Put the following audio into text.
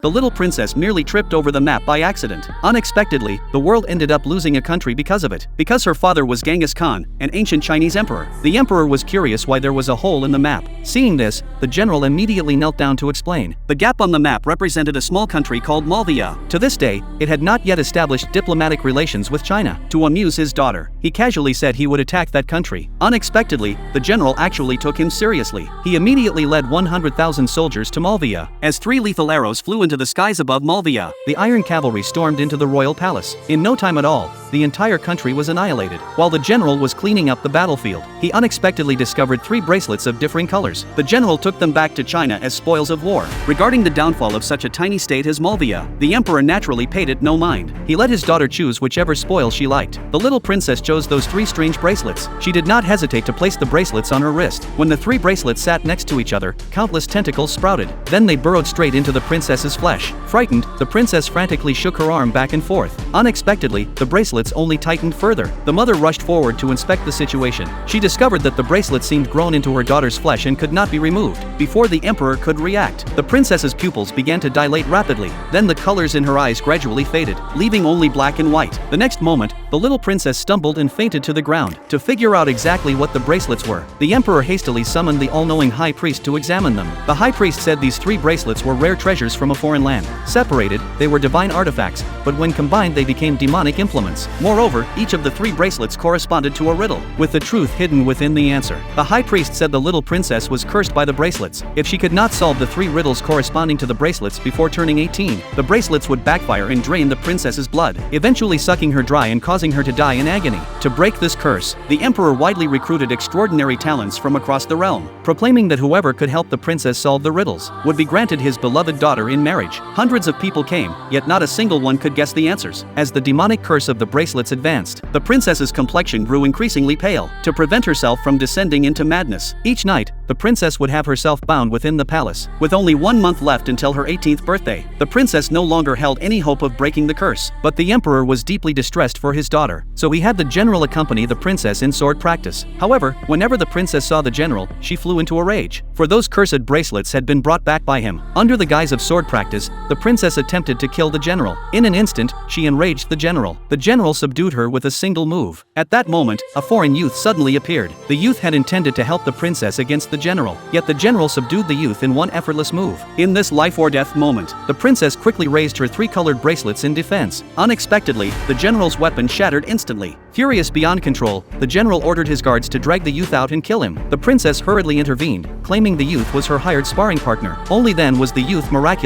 The little princess merely tripped over the map by accident. Unexpectedly, the world ended up losing a country because of it. Because her father was Genghis Khan, an ancient Chinese emperor. The emperor was curious why there was a hole in the map. Seeing this, the general immediately knelt down to explain. The gap on the map represented a small country called Malvia. To this day, it had not yet established diplomatic relations with China. To amuse his daughter, he casually said he would attack that country. Unexpectedly, the general actually took him seriously. He immediately led 100,000 soldiers to Malvia. As 3 lethal arrows flew into the skies above Malvia, the Iron Cavalry stormed into the royal palace. In no time at all, the entire country was annihilated. While the general was cleaning up the battlefield, he unexpectedly discovered 3 bracelets of differing colors. The general took them back to China as spoils of war. Regarding the downfall of such a tiny state as Malvia, the emperor naturally paid it no mind. He let his daughter choose whichever spoil she liked. The little princess chose those 3 strange bracelets. She did not hesitate to place the bracelets on her wrist. When the 3 bracelets sat next to each other, countless tentacles sprouted. Then they burrowed straight into the princess's flesh. Frightened, the princess frantically shook her arm back and forth. Unexpectedly, the bracelets only tightened further. The mother rushed forward to inspect the situation. She discovered that the bracelet seemed grown into her daughter's flesh and could not be removed. Before the emperor could react, the princess's pupils began to dilate rapidly. Then the colors in her eyes gradually faded, leaving only black and white. The next moment, the little princess stumbled and fainted to the ground. To figure out exactly what the bracelets were, the emperor hastily summoned the all-knowing high priest to examine them. The high priest said these 3 bracelets were rare treasures from a foreign land. Separated, they were divine artifacts, but when combined they became demonic implements. Moreover, each of the 3 bracelets corresponded to a riddle, with the truth hidden within the answer. The high priest said the little princess was cursed by the bracelets. If she could not solve the 3 riddles corresponding to the bracelets before turning 18, the bracelets would backfire and drain the princess's blood, eventually sucking her dry and causing her to die in agony. To break this curse, the emperor widely recruited extraordinary talents from across the realm, proclaiming that whoever could help the princess solve the riddles would be granted his beloved daughter in marriage. Hundreds of people came, yet not a single one could guess the answers. As the demonic curse of the bracelets advanced, the princess's complexion grew increasingly pale. To prevent herself from descending into madness, each night, the princess would have herself bound within the palace. With only 1 month left until her 18th birthday, the princess no longer held any hope of breaking the curse. But the emperor was deeply distressed for his daughter, so he had the general accompany the princess in sword practice. However, whenever the princess saw the general, she flew into a rage, for those cursed bracelets had been brought back by him. Under the guise of sword practice, the princess attempted to kill the general. In an instant, she enraged the general. The general subdued her with a single move. At that moment, a foreign youth suddenly appeared. The youth had intended to help the princess against the general, yet the general subdued the youth in one effortless move. In this life or death moment, the princess quickly raised her 3 colored bracelets in defense. Unexpectedly, the general's weapon shattered instantly. Furious beyond control, the general ordered his guards to drag the youth out and kill him. The princess hurriedly intervened, claiming the youth was her hired sparring partner. Only then was the youth miraculously